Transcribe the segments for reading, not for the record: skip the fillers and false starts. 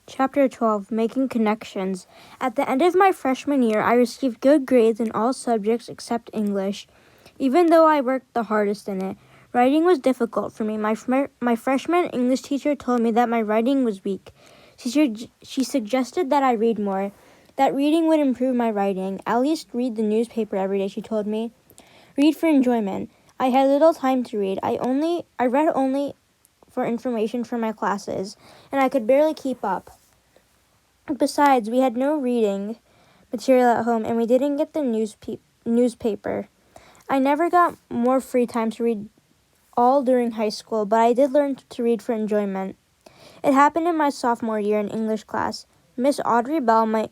Chapter 12, Making Connections. At the end of my freshman year, I received good grades in all subjects except English, even though I worked the hardest in it. Writing was difficult for me. My freshman English teacher told me that my writing was weak. She suggested that I read more, that reading would improve my writing. At least read the newspaper every day, she told me. Read for enjoyment. I had little time to read. I read only for information for my classes, and I could barely keep up. Besides, we had no reading material at home, and we didn't get the newspaper. I never got more free time to read all during high school, but I did learn to read for enjoyment. It happened in my sophomore year in English class. Miss Audrey Bell, my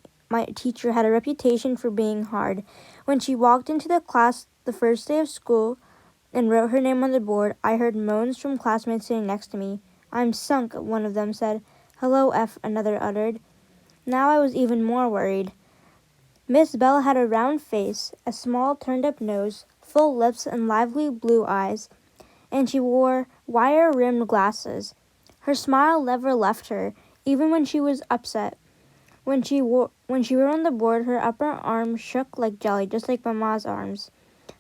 teacher, had a reputation for being hard. When she walked into the class the first day of school and wrote her name on the board, I heard moans from classmates sitting next to me. "I'm sunk," one of them said. "Hello, F," another uttered. Now I was even more worried. Miss Bell had a round face, a small turned-up nose, full lips, and lively blue eyes, and she wore wire-rimmed glasses. Her smile never left her, even when she was upset. When she wrote on the board, her upper arm shook like jelly, just like Mama's arms.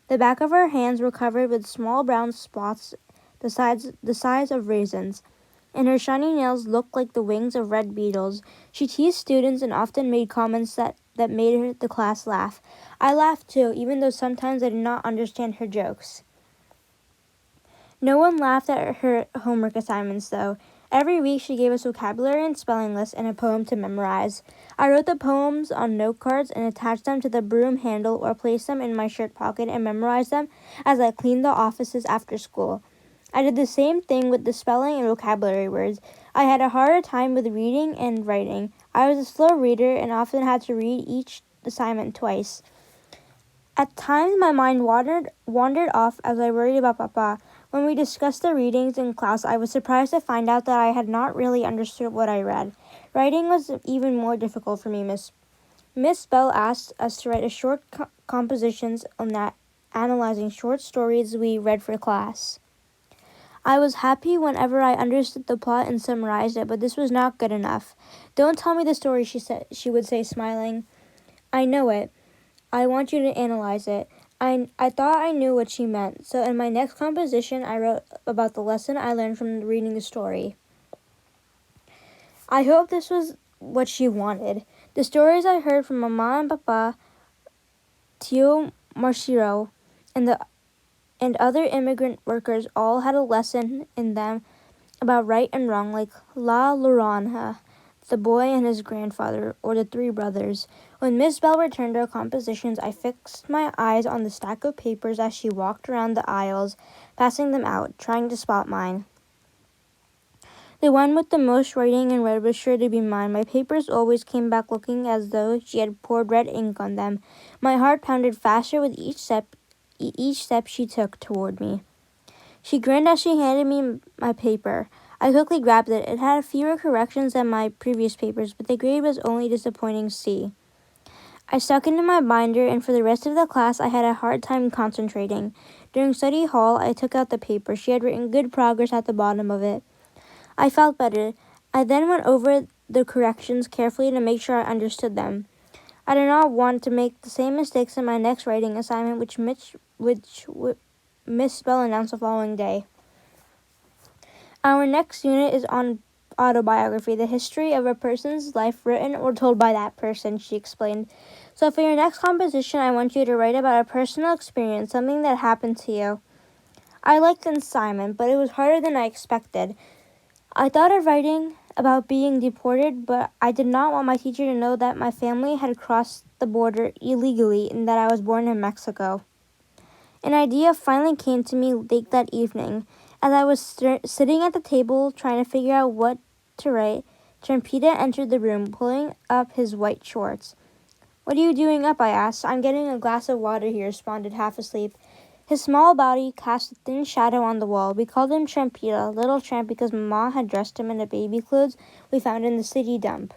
The back of her hands were covered with small brown spots the size of raisins, and her shiny nails looked like the wings of red beetles. She teased students and often made comments that made the class laugh. I laughed too, even though sometimes I did not understand her jokes. No one laughed at her homework assignments, though. Every week she gave us vocabulary and spelling lists and a poem to memorize. I wrote the poems on note cards and attached them to the broom handle or placed them in my shirt pocket and memorized them as I cleaned the offices after school. I did the same thing with the spelling and vocabulary words. I had a harder time with reading and writing. I was a slow reader and often had to read each assignment twice. At times my mind wandered off as I worried about Papa. When we discussed the readings in class, I was surprised to find out that I had not really understood what I read. Writing was even more difficult for me. Miss Bell asked us to write a short compositions on that, analyzing short stories we read for class. I was happy whenever I understood the plot and summarized it, but this was not good enough. "Don't tell me the story," she would say, smiling. "I know it. I want you to analyze it." I thought I knew what she meant, so in my next composition I wrote about the lesson I learned from reading the story. I hope this was what she wanted. The stories I heard from Mama and Papa, Tio Marciro, and other immigrant workers all had a lesson in them about right and wrong, like La Llorona, the boy and his grandfather, or the three brothers. When Miss Bell returned our compositions, I fixed my eyes on the stack of papers as she walked around the aisles, passing them out, trying to spot mine. The one with the most writing in red was sure to be mine. My papers always came back looking as though she had poured red ink on them. My heart pounded faster with each step she took toward me. She grinned as she handed me my paper. I quickly grabbed it. It had fewer corrections than my previous papers, but the grade was only disappointing C. I stuck it in my binder, and for the rest of the class I had a hard time concentrating. During study hall, I took out the paper. She had written good progress at the bottom of it. I felt better. I then went over the corrections carefully to make sure I understood them. I did not want to make the same mistakes in my next writing assignment, which Miss Bell announced the following day. "Our next unit is on autobiography, the history of a person's life written or told by that person," she explained. "So for your next composition, I want you to write about a personal experience, something that happened to you." I liked the assignment, but it was harder than I expected. I thought of writing about being deported, but I did not want my teacher to know that my family had crossed the border illegally and that I was born in Mexico. An idea finally came to me late that evening. As I was sitting at the table trying to figure out what to write, Trampita entered the room, pulling up his white shorts. "What are you doing up?" I asked. "I'm getting a glass of water," he responded, half asleep. His small body cast a thin shadow on the wall. We called him Trampita, Little Tramp, because Mama had dressed him in the baby clothes we found in the city dump.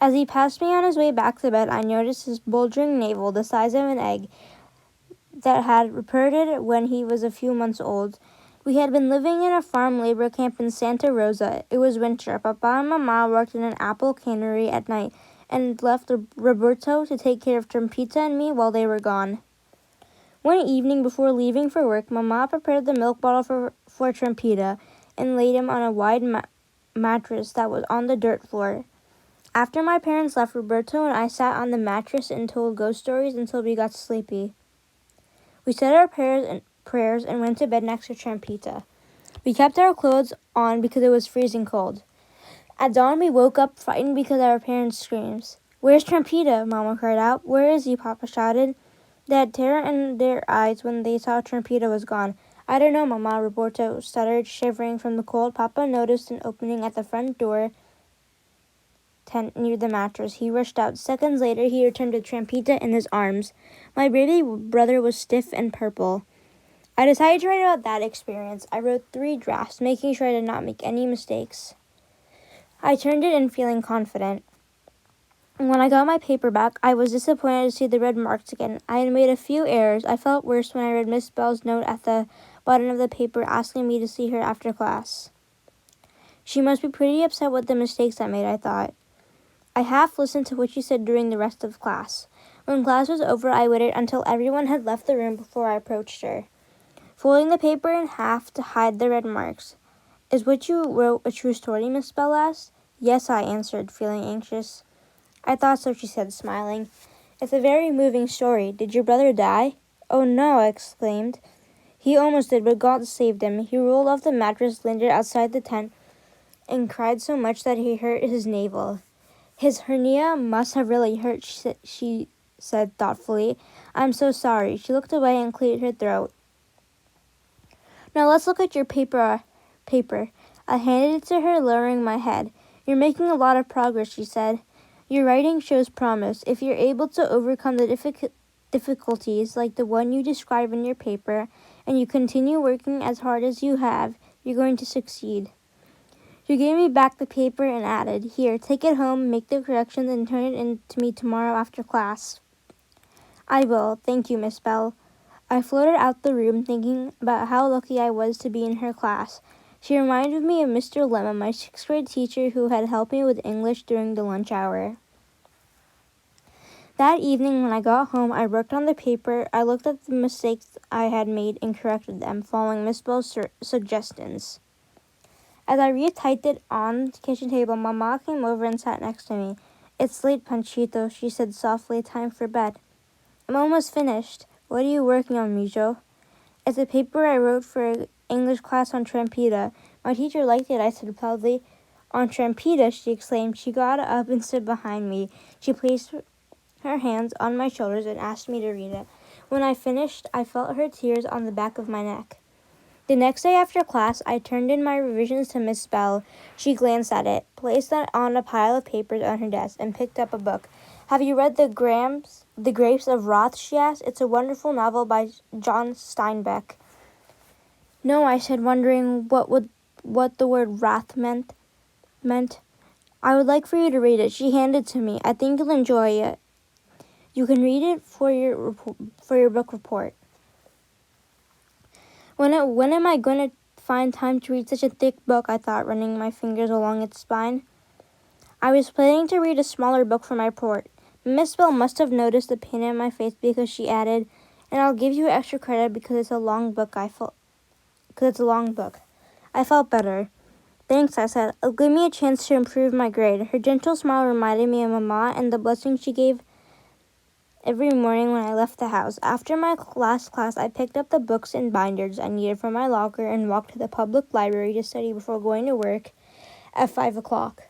As he passed me on his way back to bed, I noticed his bulging navel, the size of an egg, that had reported when he was a few months old. We had been living in a farm labor camp in Santa Rosa. It was winter. Papa and Mama worked in an apple cannery at night and left Roberto to take care of Trumpita and me while they were gone. One evening before leaving for work, Mama prepared the milk bottle for Trumpita and laid him on a wide mattress that was on the dirt floor. After my parents left, Roberto and I sat on the mattress and told ghost stories until we got sleepy. We said our prayers and went to bed next to Trumpita. We kept our clothes on because it was freezing cold. At dawn, we woke up frightened because of our parents' screams. "Where's Trumpita?" Mama cried out. "Where is he?" Papa shouted. They had terror in their eyes when they saw Trumpita was gone. "I don't know, Mama," Roberto stuttered, shivering from the cold. Papa noticed an opening at the front door tent near the mattress. He rushed out. Seconds later, he returned with Trumpita in his arms. My baby brother was stiff and purple. I decided to write about that experience. I wrote 3 drafts, making sure I did not make any mistakes. I turned it in feeling confident. When I got my paper back, I was disappointed to see the red marks again. I had made a few errors. I felt worse when I read Miss Bell's note at the bottom of the paper asking me to see her after class. She must be pretty upset with the mistakes I made, I thought. I half listened to what she said during the rest of class. When class was over, I waited until everyone had left the room before I approached her, folding the paper in half to hide the red marks. "Is what you wrote a true story?" Miss Bell asked. "Yes," I answered, feeling anxious. "I thought so," she said, smiling. "It's a very moving story. Did your brother die?" "Oh, no," I exclaimed. "He almost did, but God saved him. He rolled off the mattress, landed outside the tent, and cried so much that he hurt his navel. His hernia must have really hurt," she said thoughtfully. "I'm so sorry." She looked away and cleared her throat. "Now let's look at your paper. I handed it to her, lowering my head. "You're making a lot of progress," she said. "Your writing shows promise. If you're able to overcome the difficulties like the one you describe in your paper, and you continue working as hard as you have, you're going to succeed." She gave me back the paper and added, "Here, take it home, make the corrections, and turn it in to me tomorrow after class." "I will. Thank you, Miss Bell." I floated out the room thinking about how lucky I was to be in her class. She reminded me of Mr. Lemma, my 6th grade teacher who had helped me with English during the lunch hour. That evening when I got home, I worked on the paper. I looked at the mistakes I had made and corrected them, following Miss Bell's suggestions. As I retyped it on the kitchen table, Mama came over and sat next to me. "It's late, Panchito," she said softly. "Time for bed." "I'm almost finished." "What are you working on, Mijo?" "It's a paper I wrote for English class on Trumpita. My teacher liked it," I said proudly. "On Trumpita," she exclaimed. She got up and stood behind me. She placed her hands on my shoulders and asked me to read it. When I finished, I felt her tears on the back of my neck. The next day after class, I turned in my revisions to Miss Bell. She glanced at it, placed it on a pile of papers on her desk, and picked up a book. "Have you read The Grapes of Wrath?" she asked. "It's a wonderful novel by John Steinbeck." "No," I said, wondering what the word wrath meant. "I would like for you to read it." She handed it to me. "I think you'll enjoy it. You can read it for your book report." When am I going to find time to read such a thick book?" I thought, running my fingers along its spine. I was planning to read a smaller book for my report. Miss Bell must have noticed the pain in my face because she added, "And I'll give you extra credit because it's a long book." I felt better. "Thanks," I said. "It'll give me a chance to improve my grade." Her gentle smile reminded me of Mama and the blessing she gave every morning when I left the house. After my last class, I picked up the books and binders I needed from my locker and walked to the public library to study before going to work at 5 o'clock.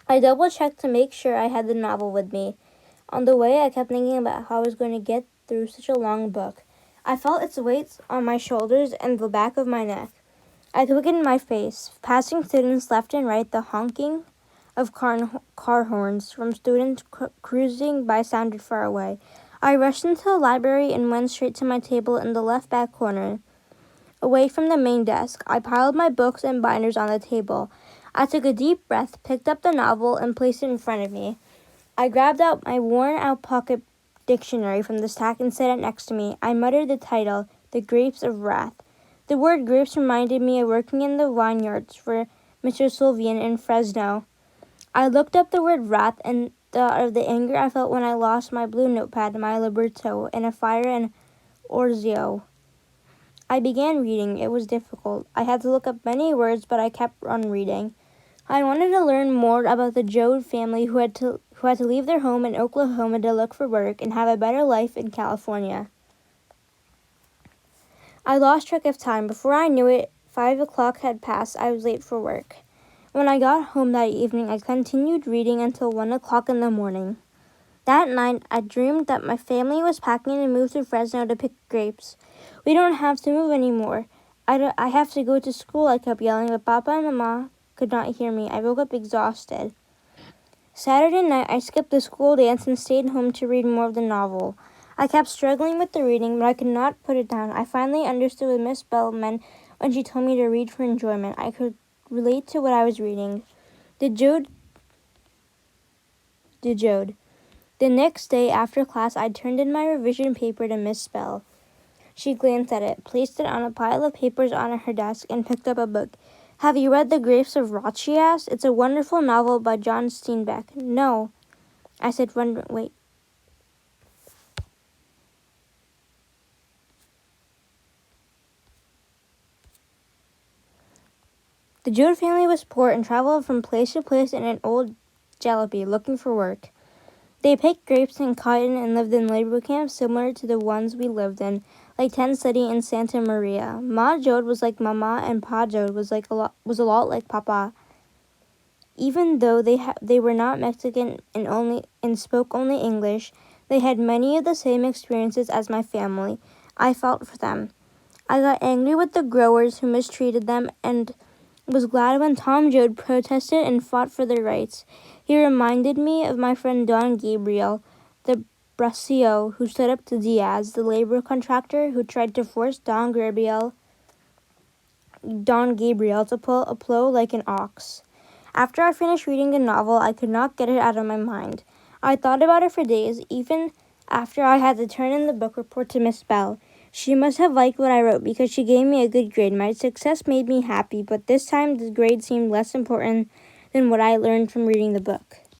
I double-checked to make sure I had the novel with me. On the way, I kept thinking about how I was going to get through such a long book. I felt its weight on my shoulders and the back of my neck. I quickened my pace, passing students left and right. The honking of car horns from students cruising by sounded far away. I rushed into the library and went straight to my table in the left back corner, away from the main desk. I piled my books and binders on the table. I took a deep breath, picked up the novel, and placed it in front of me. I grabbed out my worn-out pocket dictionary from the stack and set it next to me. I muttered the title, The Grapes of Wrath. The word grapes reminded me of working in the vineyards for Mr. Sylvian in Fresno. I looked up the word wrath and thought of the anger I felt when I lost my blue notepad, my libretto, in a fire in Orzio. I began reading. It was difficult. I had to look up many words, but I kept on reading. I wanted to learn more about the Joad family who had to leave their home in Oklahoma to look for work and have a better life in California. I lost track of time. Before I knew it, 5 o'clock had passed. I was late for work. When I got home that evening, I continued reading until 1 o'clock in the morning. That night, I dreamed that my family was packing to move to Fresno to pick grapes. We don't have to move anymore. I have to go to school, I kept yelling, but Papa and Mama could not hear me. I woke up exhausted. Saturday night, I skipped the school dance and stayed home to read more of the novel. I kept struggling with the reading, but I could not put it down. I finally understood what Miss Bell meant when she told me to read for enjoyment. I could relate to what I was reading. The Joad. The next day after class, I turned in my revision paper to Miss Bell. She glanced at it, placed it on a pile of papers on her desk, and picked up a book. Have you read The Grapes of Wrath? She asked. It's a wonderful novel by John Steinbeck. No. I said, wait. The Joad family was poor and traveled from place to place in an old jalopy looking for work. They picked grapes and cotton and lived in labor camps similar to the ones we lived in, like Tent City and Santa Maria. Ma Joad was like Mama, and Pa Joad was a lot like Papa. Even though they were not Mexican and spoke only English, they had many of the same experiences as my family. I felt for them. I got angry with the growers who mistreated them and was glad when Tom Joad protested and fought for their rights. He reminded me of my friend Don Gabriel, the Brasio who stood up to Diaz, the labor contractor who tried to force Don Gabriel to pull a plow like an ox. After I finished reading the novel, I could not get it out of my mind. I thought about it for days, even after I had to turn in the book report to Miss Bell. She must have liked what I wrote because she gave me a good grade. My success made me happy, but this time the grade seemed less important than what I learned from reading the book.